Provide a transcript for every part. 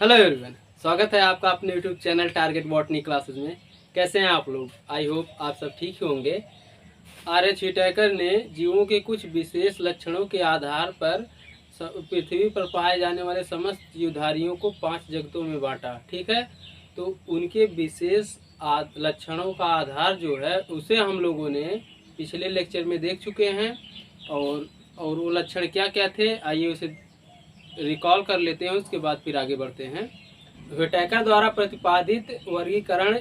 Hello everyone, स्वागत है आपका अपने YouTube channel target botany classes में। कैसे हैं आप लोग? आई होप आप सब ठीक ही होंगे। आर्यच हिटैकर ने जीवों के कुछ विशेष लक्षणों के आधार पर पृथ्वी पर पाए जाने वाले समस्त जीवधारियों को 5 जगतों में बांटा। ठीक है, तो उनके विशेष लक्षणों का आधार जो है उसे हम लोगों ने पिछले लेक्चर में देख चुके हैं। और वो लक्षण क्या क्या थे, आइए उसे रिकॉल कर लेते हैं, उसके बाद फिर आगे बढ़ते हैं। व्हिटेकर द्वारा प्रतिपादित वर्गीकरण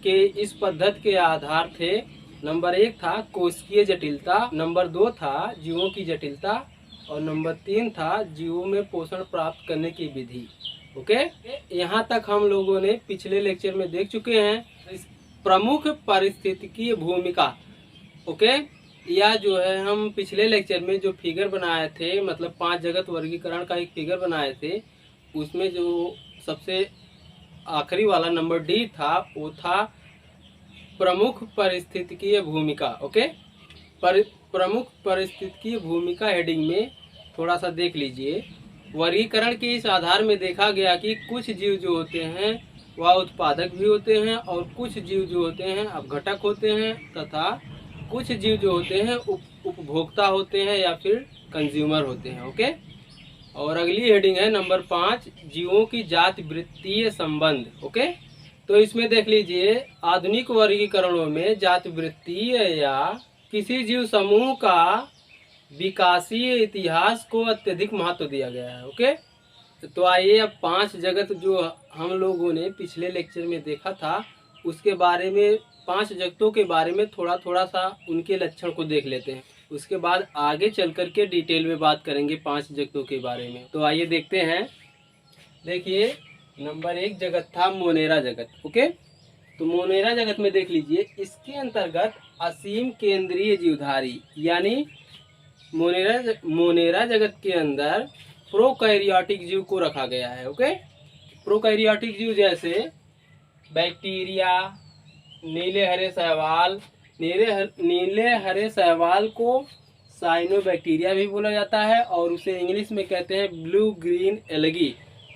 के इस पद्धति के आधार थे। नंबर 1 था कोशिकीय जटिलता, नंबर 2 था जीवों की जटिलता और नंबर 3 था जीवों में पोषण प्राप्त करने की विधि। ओके, यहाँ तक हम लोगों ने पिछले लेक्चर में देख चुके हैं। प्रमुख पारिस्थितिकीय भूमिका, ओके, या जो है हम पिछले लेक्चर में जो फिगर बनाए थे, मतलब 5 जगत वर्गीकरण का एक फिगर बनाए थे, उसमें जो सबसे आखिरी वाला नंबर डी था वो था प्रमुख पारिस्थितिकीय भूमिका। ओके, प्रमुख पारिस्थितिकीय भूमिका हेडिंग में थोड़ा सा देख लीजिए। वर्गीकरण के इस आधार में देखा गया कि कुछ जीव जो होते हैं वह उत्पादक भी होते हैं और कुछ जीव जो होते हैं अपघटक होते हैं, तथा कुछ जीव जो होते हैं उपभोक्ता होते हैं या फिर कंज्यूमर होते हैं। ओके, और अगली हेडिंग है नंबर 5, जीवों की जाति वृत्तीय संबंध। ओके, तो इसमें देख लीजिए, आधुनिक वर्गीकरणों में जाति वृत्तीय या किसी जीव समूह का विकासीय इतिहास को अत्यधिक महत्व दिया गया है। ओके, तो आइए अब 5 जगत जो हम लोगों ने पिछले लेक्चर में देखा था उसके बारे में, 5 जगतों के बारे में थोड़ा थोड़ा सा उनके लक्षण को देख लेते हैं। उसके बाद आगे चल कर के डिटेल में बात करेंगे 5 जगतों के बारे में। तो आइए देखते हैं। देखिए, नंबर 1 जगत था मोनेरा जगत। ओके, तो मोनेरा जगत में देख लीजिए, इसके अंतर्गत असीम केंद्रीय जीवधारी यानी मोनेरा जगत के अंदर प्रोकैरियोटिक जीव को रखा गया है। ओके, प्रोकैरियोटिक जीव जैसे बैक्टीरिया, नीले हरे शैवाल, नीले हरे शैवाल को साइनोबैक्टीरिया भी बोला जाता है और उसे इंग्लिश में कहते हैं ब्लू ग्रीन एलगी।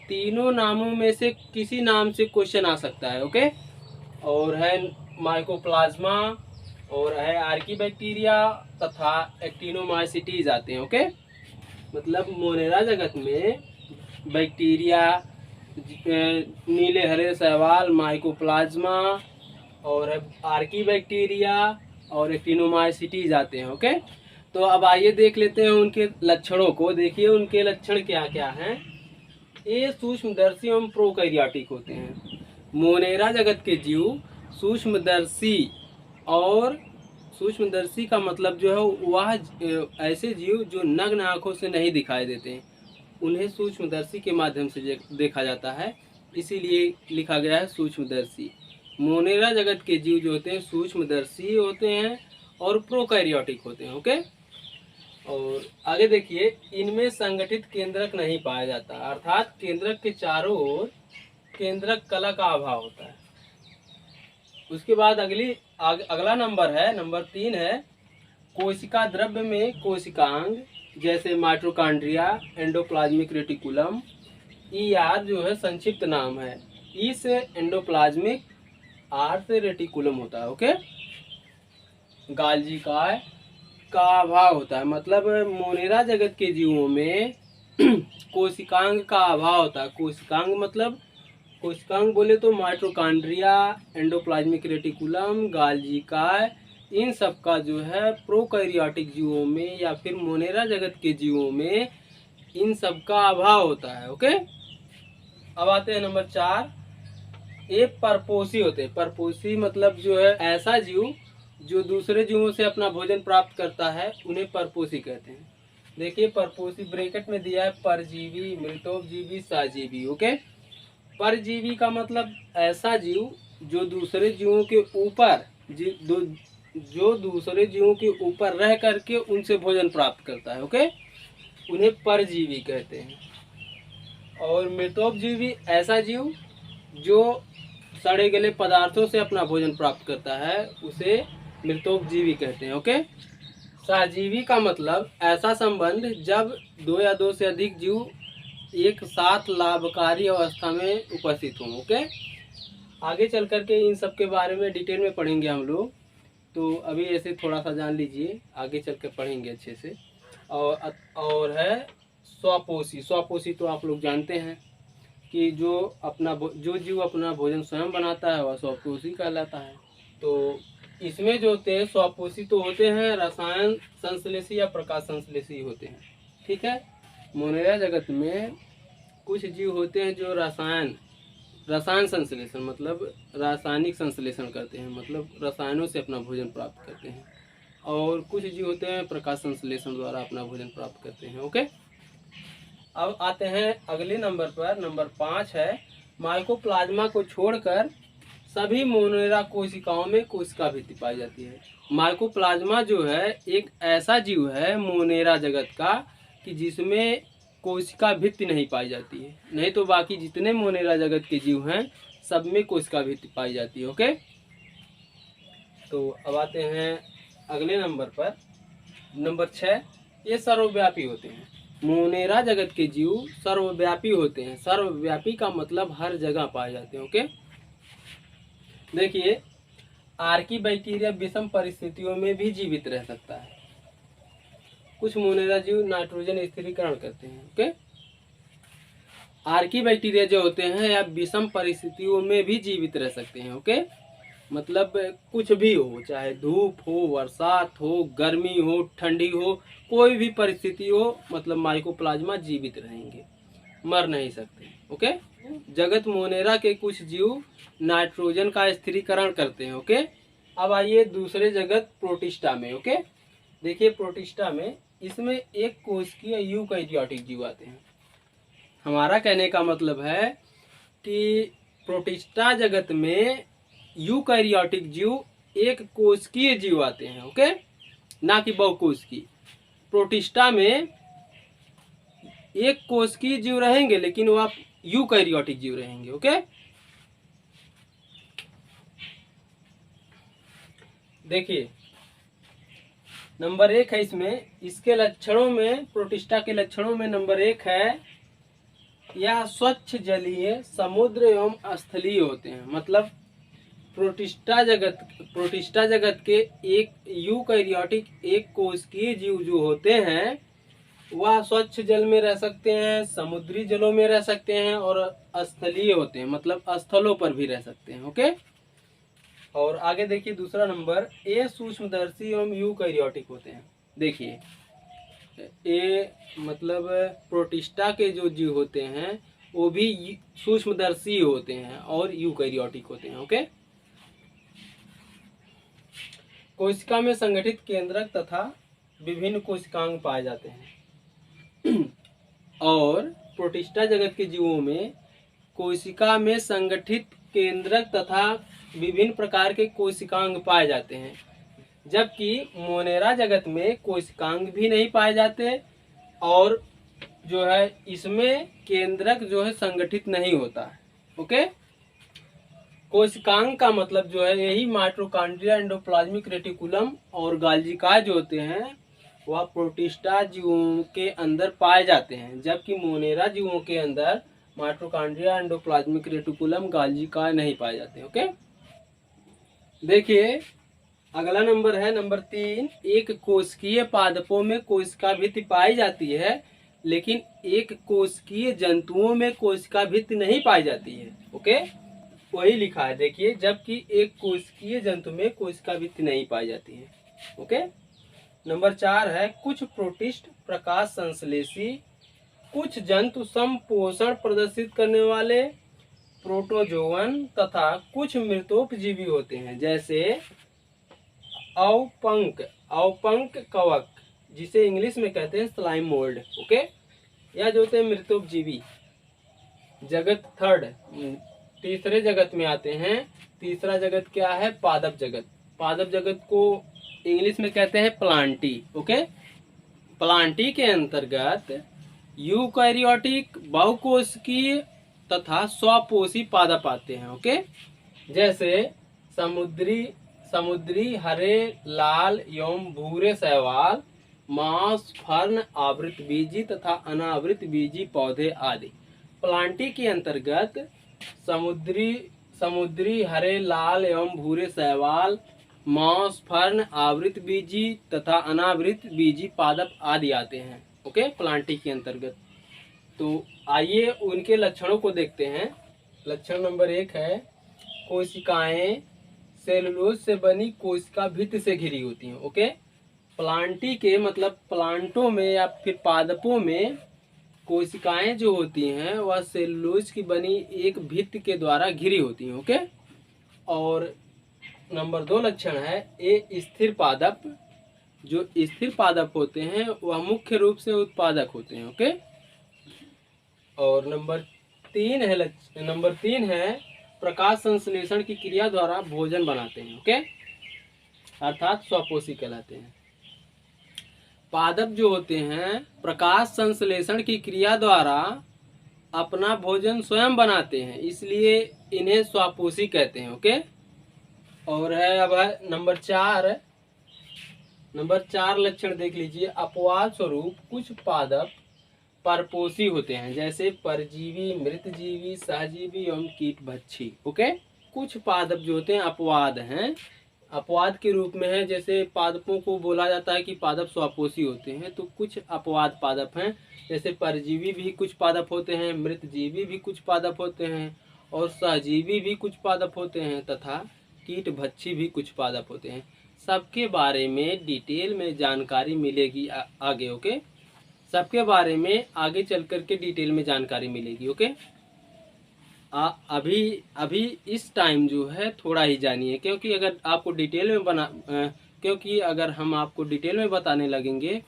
तीनों नामों में से किसी नाम से क्वेश्चन आ सकता है। ओके, और है माइकोप्लाज्मा और है आर्कीबैक्टीरिया तथा एक्टिनोमाइसिटीज आते हैं। ओके, मतलब मोनेरा जगत में बैक्टीरिया, नीले हरे शैवाल, माइकोप्लाज्मा और आर्कीबैक्टीरिया और एक्टिनोमाइसिटीज आते हैं। ओके, तो अब आइए देख लेते हैं उनके लक्षणों को। देखिए उनके लक्षण क्या क्या हैं। ये सूक्ष्मदर्शी एवं प्रोकैरियोटिक होते हैं। मोनेरा जगत के जीव सूक्ष्मदर्शी, और सूक्ष्मदर्शी का मतलब जो है वह ऐसे जीव जो नग्न आंखों से नहीं दिखाई देते हैं, उन्हें सूक्ष्मदर्शी के माध्यम से देखा जाता है, इसीलिए लिखा गया है सूक्ष्मदर्शी। मोनेरा जगत के जीव जो होते हैं सूक्ष्मदर्शी होते हैं और प्रोकैरियोटिक होते हैं। ओके, और आगे देखिए, इनमें संगठित केंद्रक नहीं पाया जाता, अर्थात केंद्रक के चारों ओर केंद्रक कला का अभाव होता है। उसके बाद अगला नंबर है, नंबर 3 है कोशिका द्रव्य में कोशिकांग जैसे माइटोकॉन्ड्रिया, एंडोप्लाज्मिक रेटिकुलम। ER जो है संक्षिप्त नाम है, E से एंडोप्लाज्मिक, R से रेटिकुलम होता है। ओके, गाल्जी का अभाव होता है, मतलब मोनेरा जगत के जीवों में कोशिकांग का अभाव होता है। कोशिकांग मतलब, कोशिकांग बोले तो माइटोकॉन्ड्रिया, एंडोप्लाज्मिक रेटिकुलम, गाल्जी काय, इन सब का जो है प्रोकैरियोटिक जीवों में या फिर मोनेरा जगत के जीवों में इन सब का अभाव होता है। ओके, अब आते हैं नंबर 4, ये परपोषी होते हैं। परपोषी मतलब जो है ऐसा जीव जो दूसरे जीवों से अपना भोजन प्राप्त करता है, उन्हें परपोषी कहते हैं। देखिए परपोषी ब्रैकेट में दिया है परजीवी, मृतोपजीवी, सजीवी। ओके, परजीवी का मतलब ऐसा जीव जो दूसरे जीवों के ऊपर जो दूसरे जीवों के ऊपर रह करके उनसे भोजन प्राप्त करता है। ओके, उन्हें परजीवी कहते हैं। और मृतोपजीवी ऐसा जीव जो सड़े गले पदार्थों से अपना भोजन प्राप्त करता है, उसे मृतोपजीवी कहते हैं। ओके, सहजीवी का मतलब ऐसा संबंध जब 2 या 2 से अधिक जीव एक साथ लाभकारी अवस्था में उपस्थित हों। ओके, आगे चल कर के इन सब के बारे में डिटेल में पढ़ेंगे हम लोग, तो अभी ऐसे थोड़ा सा जान लीजिए, आगे चल कर पढ़ेंगे अच्छे से। और है स्वपोषी। स्वपोषी तो आप लोग जानते हैं कि जो जीव अपना भोजन स्वयं बनाता है वह स्वपोषी कहलाता है। तो इसमें जो होते हैं स्वपोषी तो होते हैं रसायन संश्लेषी या प्रकाश संश्लेषी होते हैं। ठीक है, मोनेरा जगत में कुछ जीव होते हैं जो रसायन संश्लेषण मतलब रासायनिक संश्लेषण करते हैं, मतलब रसायनों से अपना भोजन प्राप्त करते हैं, और कुछ जीव होते हैं प्रकाश संश्लेषण द्वारा अपना भोजन प्राप्त करते हैं। ओके, अब आते हैं अगले नंबर पर। नंबर 5 है माइकोप्लाज्मा को छोड़कर सभी मोनेरा कोशिकाओं में कोशिका भित्ति पाई जाती है। माइकोप्लाज्मा जो है एक ऐसा जीव है मोनेरा जगत का कि जिसमें कोशिका भित्ति नहीं पाई जाती है, नहीं तो बाकी जितने मोनेरा जगत के जीव हैं सब में कोशिका भित्ति पाई जाती है। ओके, तो अब आते हैं अगले नंबर पर। नंबर 6, ये सर्वव्यापी होते हैं। मोनेरा जगत के जीव सर्वव्यापी होते हैं। सर्वव्यापी का मतलब हर जगह पाए जाते हैं। ओके, देखिए आर्कीबैक्टीरिया विषम परिस्थितियों में भी जीवित रह सकता है। कुछ मोनेरा जीव नाइट्रोजन स्थिरीकरण करते हैं। ओके, आर्कीबैक्टीरिया जो होते हैं या विषम परिस्थितियों में भी जीवित रह सकते हैं। ओके, मतलब कुछ भी हो, चाहे धूप हो, बरसात हो, गर्मी हो, ठंडी हो, कोई भी परिस्थिति हो, मतलब माइकोप्लाज्मा जीवित रहेंगे, मर नहीं सकते। ओके, जगत मोनेरा के कुछ जीव नाइट्रोजन का स्थिरीकरण करते हैं। ओके, अब आइए दूसरे जगत प्रोटिस्टा में। ओके, देखिए प्रोटिस्टा में इसमें एक कोशिकीय यूकैरियोटिक जीव आते हैं। हमारा कहने का मतलब है कि प्रोटिस्टा जगत में यूकैरियोटिक जीव एक कोशिकीय जीव आते हैं। ओके, ना कि बहुकोशिकीय। प्रोटिस्टा में एक कोशिकीय जीव रहेंगे लेकिन वह यूकैरियोटिक जीव रहेंगे। ओके, देखिए नंबर 1 है इसमें, इसके लक्षणों में, प्रोटिस्टा के लक्षणों में नंबर 1 है यह स्वच्छ जलीय समुद्र एवं स्थलीय होते हैं। मतलब प्रोटिस्टा जगत के एक यूकैरियोटिक एक कोशिकीय जीव जो होते हैं वह स्वच्छ जल में रह सकते हैं, समुद्री जलों में रह सकते हैं, और स्थलीय होते हैं मतलब स्थलों पर भी रह सकते हैं। ओके, और आगे देखिए दूसरा नंबर, ये सूक्ष्मदर्शी एवं यूकैरियोटिक होते हैं। देखिए ये मतलब प्रोटिस्टा के जो जीव होते हैं वो भी सूक्ष्मदर्शी होते हैं और यूकैरियोटिक होते हैं। ओके, कोशिका में संगठित केंद्रक तथा विभिन्न कोशिकांग पाए जाते हैं। और प्रोटिस्टा जगत के जीवों में कोशिका में संगठित केंद्रक तथा विभिन्न प्रकार के कोशिकांग पाए जाते हैं, जबकि मोनेरा जगत में कोशिकांग भी नहीं पाए जाते और जो है इसमें केंद्रक जो है संगठित नहीं होता है। ओके, कोशिकांग का मतलब जो है यही माइटोकॉन्ड्रिया, एंडोप्लाज्मिक रेटिकुलम और गाल्जिका जो होते हैं वह प्रोटिस्टा जीवों के अंदर पाए जाते हैं, जबकि मोनेरा जीवों के अंदर माइटोकॉन्ड्रिया, एंडोप्लाज्मिक रेटिकुलम, गाल्जिका नहीं पाए जाते। ओके, देखिए अगला नंबर है नंबर 3, एक कोशिकीय पादपों में कोशिका भित्ति पाई जाती है लेकिन एक कोशिकीय जंतुओं में कोशिका भित्ति नहीं पाई जाती है। ओके, वही लिखा है देखिए, जबकि एक कोशिकीय जंतु में कोशिका भित्ति नहीं पाई जाती है। ओके, नंबर 4 है कुछ प्रोटिस्ट प्रकाश संश्लेषी, कुछ जंतु संपोषण प्रदर्शित करने वाले प्रोटोजोवन तथा कुछ मृतोपजीवी होते हैं, जैसे अवपंक कवक, जिसे इंग्लिश में कहते हैं स्लाइम मोल्ड। ओके, या जो होते हैं मृतोपजीवी। जगत 3, तीसरे जगत में आते हैं। तीसरा जगत क्या है? पादप जगत। पादप जगत को इंग्लिश में कहते हैं प्लांटी। ओके, प्लांटी के अंतर्गत यूकैरियोटिक, बहुकोशिकीय तथा स्वपोषी पादप आते हैं। ओके, जैसे समुद्री हरे, लाल एवं भूरे शैवाल, मांस, फर्न, आवृत बीजी तथा अनावृत बीजी पौधे आदि। प्लांटी के अंतर्गत समुद्री समुद्री हरे, लाल एवं भूरे शैवाल, मांस, फर्न, आवृत बीजी तथा अनावृत बीजी पादप आदि आते हैं। ओके, प्लांटी के अंतर्गत। तो आइए उनके लक्षणों को देखते हैं। लक्षण नंबर 1 है कोशिकाएं सेलुलोज से बनी कोशिका भित्ति से घिरी होती हैं। ओके, प्लांटी के मतलब प्लांटों में या फिर पादपों में कोशिकाएं जो होती हैं वह सेलुलोज की बनी एक भित्ति के द्वारा घिरी होती हैं। ओके, और नंबर 2 लक्षण है ए स्थिर पादप। जो स्थिर पादप होते हैं वह मुख्य रूप से उत्पादक होते हैं। ओके, और नंबर तीन है प्रकाश संश्लेषण की क्रिया द्वारा भोजन बनाते हैं। ओके, अर्थात स्वपोषी कहलाते हैं। पादप जो होते हैं प्रकाश संश्लेषण की क्रिया द्वारा अपना भोजन स्वयं बनाते हैं, इसलिए इन्हें स्वपोषी कहते हैं। ओके, और है अब है नंबर 4 लक्षण देख लीजिए। अपवाद स्वरूप कुछ पादप परपोषी होते हैं, जैसे परजीवी, मृतजीवी, सहजीवी एवं कीटभक्षी। ओके, कुछ पादप जो होते हैं अपवाद हैं, अपवाद के रूप में है। जैसे पादपों को बोला जाता है कि पादप स्वपोषी होते हैं, तो कुछ अपवाद पादप हैं। जैसे परजीवी भी कुछ पादप होते हैं, मृतजीवी भी कुछ पादप होते हैं, और सहजीवी भी कुछ पादप होते हैं, तथा कीटभक्षी भी कुछ पादप होते हैं। सबके बारे में डिटेल में जानकारी मिलेगी आगे। ओके, सबके बारे में आगे चल कर के डिटेल में जानकारी मिलेगी। ओके, अभी इस टाइम जो है थोड़ा ही जानिए, क्योंकि अगर आपको डिटेल में क्योंकि अगर हम आपको डिटेल में बताने लगेंगे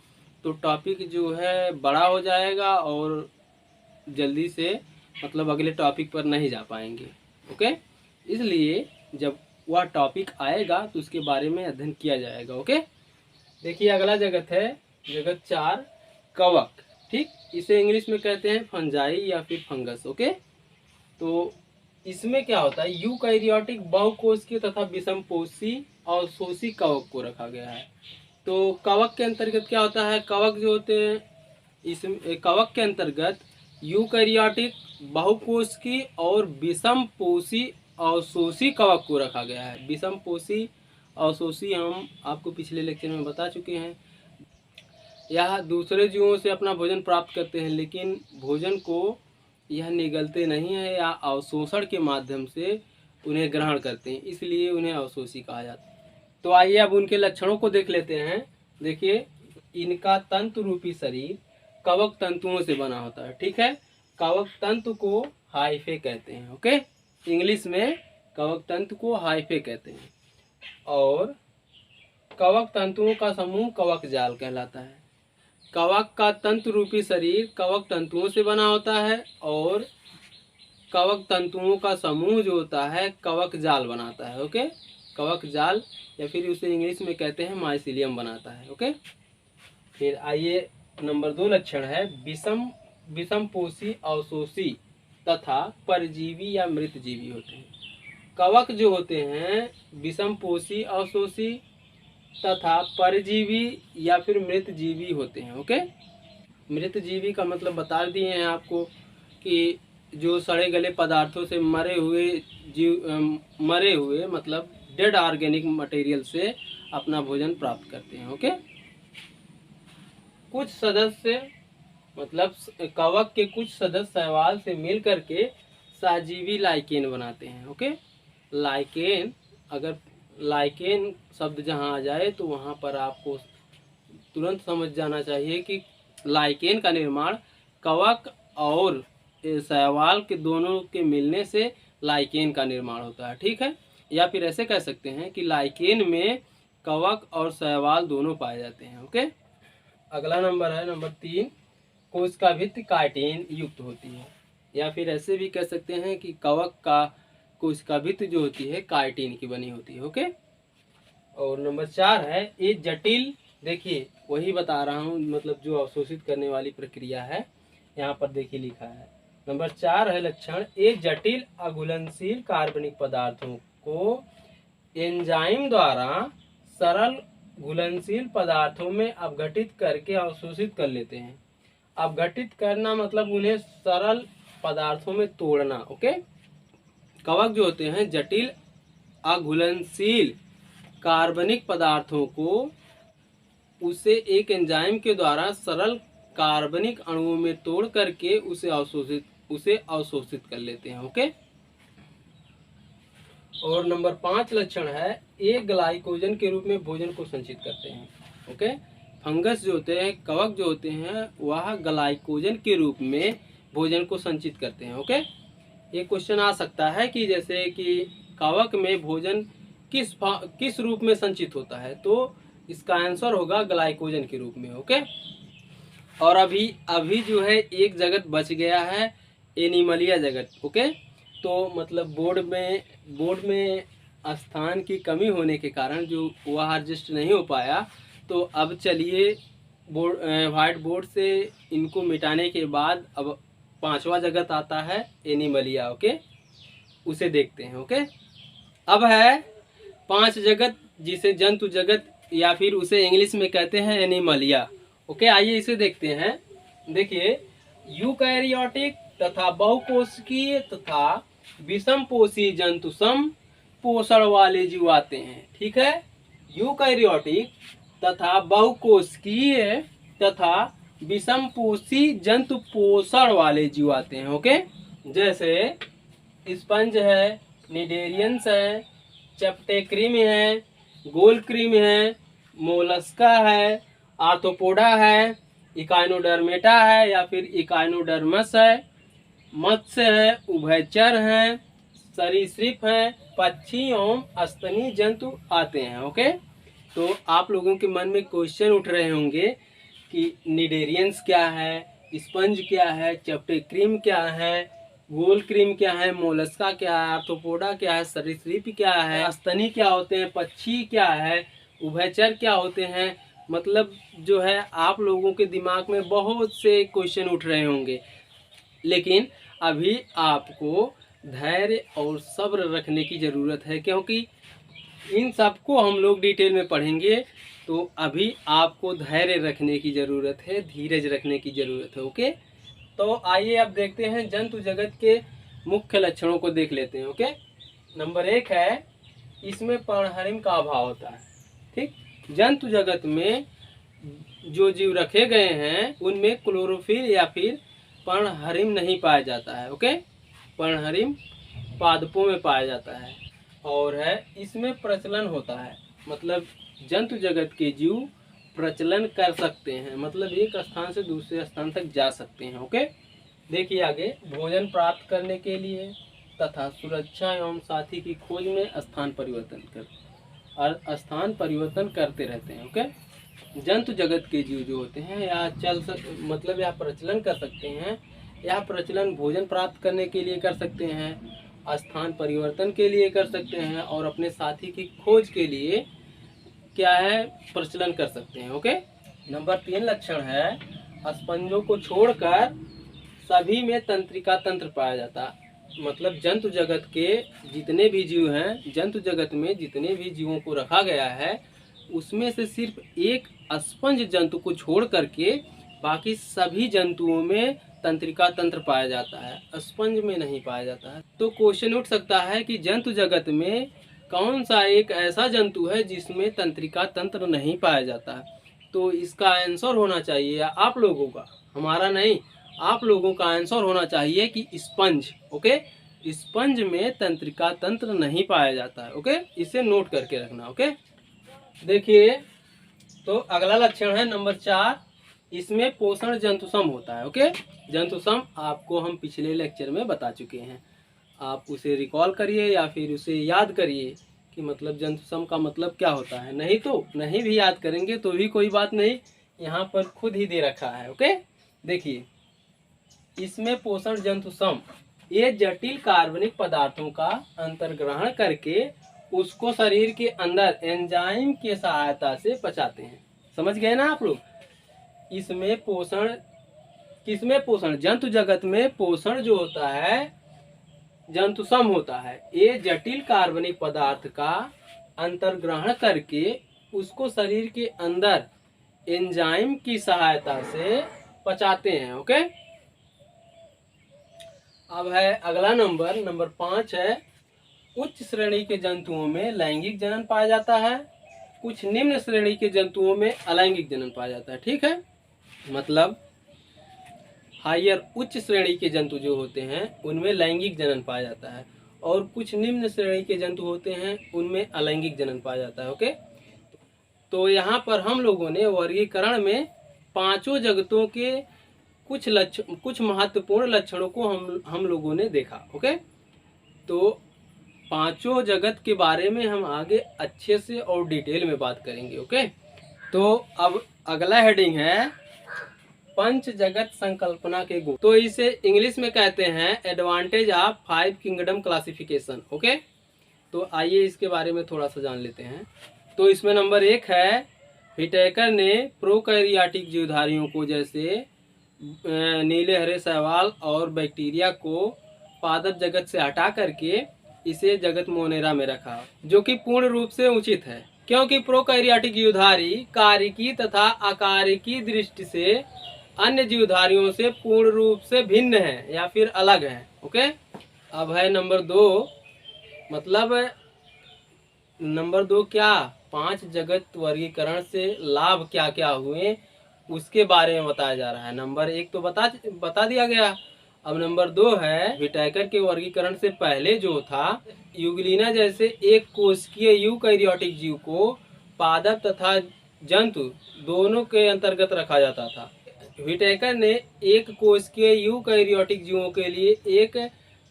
तो टॉपिक जो है बड़ा हो जाएगा और जल्दी से मतलब अगले टॉपिक पर नहीं जा पाएंगे। ओके, इसलिए जब वह टॉपिक आएगा तो उसके बारे में अध्ययन किया जाएगा। ओके, देखिए अगला जगत है जगत 4 कवक। ठीक, इसे इंग्लिश में कहते हैं फंजाई या फिर फंगस। ओके, तो इसमें क्या होता है, यूकैरियोटिक बहुकोशिकीय तथा विषमपोषी और शोषी कवक को रखा गया है। तो कवक के अंतर्गत क्या होता है, कवक जो होते हैं इसमें कवक के अंतर्गत यूकैरियोटिक बहुकोशिकीय और विषमपोषी और शोषी कवक को रखा गया है। विषमपोषी और शोषी हम आपको पिछले लेक्चर में बता चुके हैं। यह दूसरे जीवों से अपना भोजन प्राप्त करते हैं, लेकिन भोजन को यह निगलते नहीं है या अवशोषण के माध्यम से उन्हें ग्रहण करते हैं, इसलिए उन्हें अवशोषी कहा जाता है। तो आइए अब उनके लक्षणों को देख लेते हैं। देखिए, इनका तंतु रूपी शरीर कवक तंतुओं से बना होता है। ठीक है, कवक तंतु को हाइफे कहते हैं। ओके, इंग्लिश में कवक तंतु को हाइफे कहते हैं, और कवक तंतुओं का समूह कवक जाल कहलाता है। कवक का तंतु रूपी शरीर कवक तंतुओं से बना होता है, और कवक तंतुओं का समूह जो होता है कवक जाल बनाता है। ओके, कवक जाल या फिर उसे इंग्लिश में कहते हैं माइसीलियम बनाता है। ओके, फिर आइए नंबर 2 लक्षण है विषमपोषी, अवशोषी तथा परजीवी या मृतजीवी होते हैं। कवक जो होते हैं विषमपोषी, अवशोषी तथा परजीवी या फिर मृतजीवी होते हैं। ओके, मृतजीवी का मतलब बता दिए हैं आपको कि जो सड़े गले पदार्थों से मरे हुए मतलब डेड ऑर्गेनिक मटेरियल से अपना भोजन प्राप्त करते हैं। ओके, कुछ सदस्य मतलब कवक के कुछ सदस्य शैवाल से मिल करके सहजीवी लाइकेन बनाते हैं। ओके, लाइकेन, अगर लाइकेन शब्द जहाँ आ जाए तो वहाँ पर आपको तुरंत समझ जाना चाहिए कि लाइकेन का निर्माण कवक और शैवाल के दोनों के मिलने से लाइकेन का निर्माण होता है। ठीक है, या फिर ऐसे कह सकते हैं कि लाइकेन में कवक और शैवाल दोनों पाए जाते हैं। ओके, अगला नंबर है नंबर 3, कोशिका भित्ति काइटिन युक्त होती है, या फिर ऐसे भी कह सकते हैं कि कवक का कोशिका भित्ति जो होती है काइटिन की बनी होती है। ओके, और नंबर 4 है ये जटिल। देखिए वही बता रहा हूँ, मतलब जो अवशोषित करने वाली प्रक्रिया है यहाँ पर देखिए लिखा है। नंबर 4 है लक्षण, ये जटिल अघुलनशील कार्बनिक पदार्थों को एंजाइम द्वारा सरल घुलनशील पदार्थों में अपघटित करके अवशोषित कर लेते हैं। अपघटित करना मतलब उन्हें सरल पदार्थों में तोड़ना। ओके, कवक जो होते हैं जटिल अघुलनशील कार्बनिक पदार्थों को उसे एक एंजाइम के द्वारा सरल कार्बनिक अणुओं में तोड़ करके उसे अवशोषित कर लेते हैं। ओके, और नंबर 5 लक्षण है एक ग्लाइकोजन के रूप में भोजन को संचित करते हैं। ओके, फंगस जो होते हैं, कवक जो होते हैं, वह ग्लाइकोजन के रूप में भोजन को संचित करते हैं। ओके, ये क्वेश्चन आ सकता है कि जैसे कि कवक में भोजन किस रूप में संचित होता है, तो इसका आंसर होगा ग्लाइकोजन के रूप में। ओके, और अभी जो है एक जगत बच गया है, एनिमलिया जगत। ओके, तो मतलब बोर्ड में स्थान की कमी होने के कारण जो वह रजिस्ट नहीं हो पाया, तो अब चलिए व्हाइट बोर्ड से इनको मिटाने के बाद अब 5वां जगत आता है एनिमलिया। ओके, उसे देखते हैं। ओके, अब है 5 जगत जिसे जंतु जगत या फिर उसे इंग्लिश में कहते हैं एनिमलिया। ओके, आइए इसे देखते हैं। देखिए, यूकैरियोटिक तथा बहुकोशिकीय तथा विषमपोषी जंतु सम पोषण वाले जीव आते हैं। ठीक है, यूकैरियोटिक तथा बहुकोशिकीय तथा विषमपोषी जंतु पोषण वाले जीव आते हैं। ओके, जैसे स्पंज है, निडेरियंस है, चैप्टेक्रिम है, गोलक्रिम है, मोलस्का है, आर्थ्रोपोडा है, इकाइनोडर्मेटा है या फिर इकाइनोडर्मस है, मत्स्य है, उभयचर है, सरीसृप है, पक्षी एवं स्तनी जंतु आते हैं। ओके, तो आप लोगों के मन में क्वेश्चन उठ रहे होंगे कि निडेरियंस क्या है, स्पंज क्या है, चैप्टेक्रिम क्या है, गोलक्रिम क्या है, मोलस्का क्या है, आर्थ्रोपोडा क्या है, सरीसृप क्या है, स्तनी क्या होते हैं, पक्षी क्या है, उभयचर क्या होते हैं। मतलब जो है आप लोगों के दिमाग में बहुत से क्वेश्चन उठ रहे होंगे, लेकिन अभी आपको धैर्य और सब्र रखने की ज़रूरत है, क्योंकि इन सबको हम लोग डिटेल में पढ़ेंगे। तो अभी आपको धैर्य रखने की ज़रूरत है, धीरज रखने की ज़रूरत है। ओके, तो आइए अब देखते हैं जंतु जगत के मुख्य लक्षणों को देख लेते हैं। ओके, नंबर 1 है इसमें पर्णहरिम का अभाव होता है। ठीक, जंतु जगत में जो जीव रखे गए हैं उनमें क्लोरोफिल या फिर पर्णहरिम नहीं पाया जाता है। ओके, पर्णहरिम पादपों में पाया जाता है। और है इसमें प्रचलन होता है, मतलब जंतु जगत के जीव प्रचलन कर सकते हैं, मतलब एक स्थान से दूसरे स्थान तक जा सकते हैं। ओके, देखिए आगे, भोजन प्राप्त करने के लिए तथा सुरक्षा एवं साथी की खोज में स्थान परिवर्तन करते रहते हैं। ओके, जंतु जगत के जीव जो होते हैं या मतलब या प्रचलन कर सकते हैं, या प्रचलन भोजन प्राप्त करने के लिए कर सकते हैं, स्थान परिवर्तन के लिए कर सकते हैं, और अपने साथी की खोज के लिए क्या है प्रचलन कर सकते हैं। ओके, नंबर 3 लक्षण है स्पंजों को छोड़कर सभी में तंत्रिका तंत्र पाया जाता है। मतलब जंतु जगत के जितने भी जीव हैं, जंतु जगत में जितने भी जीवों को रखा गया है उसमें से सिर्फ एक स्पंज जंतु को छोड़ करके बाकी सभी जंतुओं में तंत्रिका तंत्र पाया जाता है, स्पंज में नहीं पाया जाता है। तो क्वेश्चन उठ सकता है कि जंतु जगत में कौन सा एक ऐसा जंतु है जिसमें तंत्रिका तंत्र नहीं पाया जाता है। तो इसका आंसर होना चाहिए आप लोगों का, हमारा नहीं, आप लोगों का आंसर होना चाहिए कि स्पंज। ओके, स्पंज में तंत्रिका तंत्र नहीं पाया जाता है। ओके, इसे नोट करके रखना। ओके, देखिए, तो अगला लक्षण है नंबर 4, इसमें पोषण जंतुसम होता है। ओके, जंतुसम आपको हम पिछले लेक्चर में बता चुके हैं, आप उसे रिकॉल करिए या फिर उसे याद करिए कि मतलब जंतुसम का मतलब क्या होता है। नहीं भी याद करेंगे तो भी कोई बात नहीं, यहाँ पर खुद ही दे रखा है। ओके, देखिए, इसमें पोषण जंतुसम ये जटिल कार्बनिक पदार्थों का अंतर्ग्रहण करके उसको शरीर के अंदर एंजाइम की सहायता से पचाते हैं। समझ गए ना आप लोग। इसमें पोषण, किसमें पोषण, जंतु जगत में पोषण जो होता है जंतुसम होता है। ये जटिल कार्बनिक पदार्थ का अंतर्ग्रहण करके उसको शरीर के अंदर एंजाइम की सहायता से पचाते हैं। ओके, अब है अगला नंबर 5 है, उच्च श्रेणी के जंतुओं में लैंगिक जनन पाया जाता है, कुछ निम्न श्रेणी के जंतुओं में अलैंगिक जनन पाया जाता है। ठीक है, मतलब हायर उच्च श्रेणी के जंतु जो होते हैं उनमें लैंगिक जनन पाया जाता है, और कुछ निम्न श्रेणी के जंतु होते हैं उनमें अलैंगिक जनन पाया जाता है। ओके, तो यहाँ पर हम लोगों ने वर्गीकरण में पांचों जगतों के कुछ महत्वपूर्ण लक्षणों को हम लोगों ने देखा। ओके, तो पांचों जगत के बारे में हम आगे अच्छे से और डिटेल में बात करेंगे। ओके, तो अब अगला हेडिंग है पंच जगत संकल्पना के गुण। तो इसे इंग्लिश में कहते हैं advantage of 5 kingdom classification. Okay, तो आइए इसके बारे में थोड़ा सा जान लेते हैं। तो इसमें नंबर 1 है, व्हिटेकर ने प्रोकैरियोटिक जीवधारियों को जैसे नीले हरे शैवाल और बैक्टीरिया को पादप जगत से हटा करके इसे जगत मोनेरा में रखा, जो कि पूर्ण रूप से उचित है, क्योंकि प्रोकैरियोटिक जीवधारी कार्यकी तथा आकारिकी दृष्टि से अन्य जीवधारियों से पूर्ण रूप से भिन्न है या फिर अलग है। ओके, अब है नंबर 2, मतलब नंबर 2 क्या, 5 जगत वर्गीकरण से लाभ क्या क्या हुए उसके बारे में बताया जा रहा है। नंबर 1 तो बता दिया गया। अब नंबर 2 है, व्हिटेकर के वर्गीकरण से पहले जो था, यूग्लिना जैसे एक कोशिकीय यूकैरियोटिक जीव को पादप तथा जंतु दोनों के अंतर्गत रखा जाता था। व्हिटेकर ने एक कोशिकीय यूकैरियोटिक जीवों के लिए एक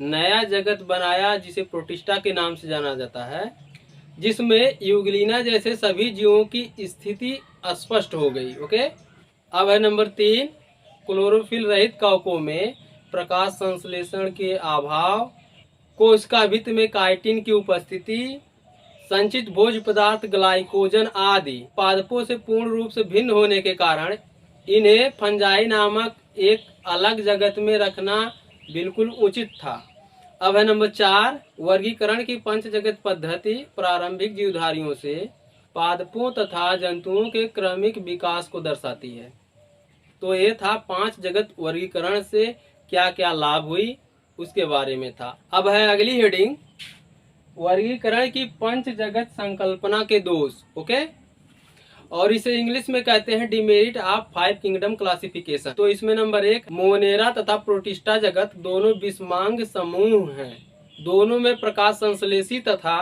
नया जगत बनाया जिसे प्रोटिस्टा के नाम से जाना जाता है, जिसमें यूग्लिना जैसे सभी जीवों की स्थिति स्पष्ट हो गई। ओके, अब है नंबर 3, क्लोरोफिल रहित कवकों में प्रकाश संश्लेषण के अभाव, कोशिका भित्ति में काइटिन की उपस्थिति, संचित भोज्य पदार्थ ग्लाइकोजन आदि पादपों से पूर्ण रूप से भिन्न होने के कारण इन्हें फंजाई नामक एक अलग जगत में रखना बिल्कुल उचित था। अब है नंबर 4, वर्गीकरण की पंच जगत पद्धति प्रारंभिक जीवधारियों से पादपों तथा जंतुओं के क्रमिक विकास को दर्शाती है। तो ये था 5 जगत वर्गीकरण से क्या क्या लाभ हुई उसके बारे में था। अब है अगली हेडिंग, वर्गीकरण की पंच जगत संकल्पना के दोष। ओके, और इसे इंग्लिश में कहते हैं डिमेरिट ऑफ 5 किंगडम क्लासिफिकेशन। तो इसमें नंबर 1, मोनेरा तथा प्रोटिस्टा जगत दोनों विषमांग समूह हैं। दोनों में प्रकाश संश्लेषी तथा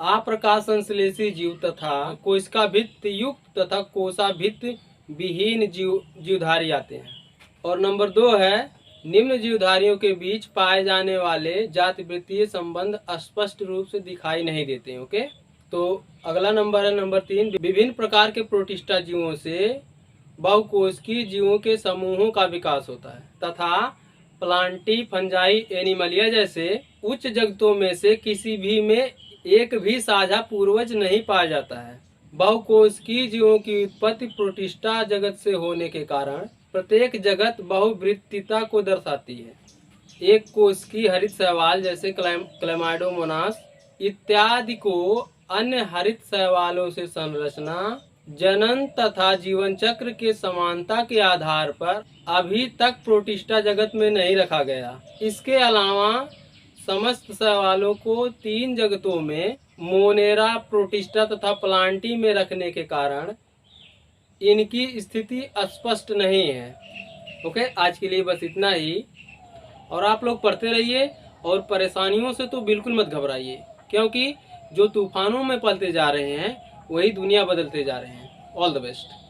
अप्रकाश संश्लेषी जीव तथा कोशिका भित्ति युक्त तथा कोशा भित्ति विहीन जीवधारी आते हैं। और नंबर 2 है, निम्न जीवधारियों के बीच पाए जाने वाले जातिवृत्तीय संबंध स्पष्ट रूप से दिखाई नहीं देते हैं। ओके, तो अगला नंबर है नंबर 3, विभिन्न प्रकार के प्रोटिस्टा जीवों से बहुकोशिकीय जीवों के समूहों का विकास होता है तथा प्लांटी फंजाई एनिमलिया जैसे उच्च जगतों में से किसी भी में एक भी साझा पूर्वज नहीं पाया जाता है। बहुकोशिकीय जीवों की उत्पत्ति प्रोटिस्टा जगत से होने के कारण प्रत्येक जगत बहुवृत्तीयता को दर्शाती है। एक कोशिकीय हरित शैवाल जैसे क्लैमाइडोमोनास इत्यादि को अन्य हरित शैवालों से संरचना, जनन तथा जीवन चक्र के समानता के आधार पर अभी तक प्रोटिस्टा जगत में नहीं रखा गया। इसके अलावा समस्त शैवालों को 3 जगतों में मोनेरा, प्रोटिस्टा तथा प्लांटी में रखने के कारण इनकी स्थिति स्पष्ट नहीं है। ओके, आज के लिए बस इतना ही, और आप लोग पढ़ते रहिए और परेशानियों से तो बिल्कुल मत घबराइए, क्योंकि जो तूफानों में पलते जा रहे हैं वही दुनिया बदलते जा रहे हैं। All the best.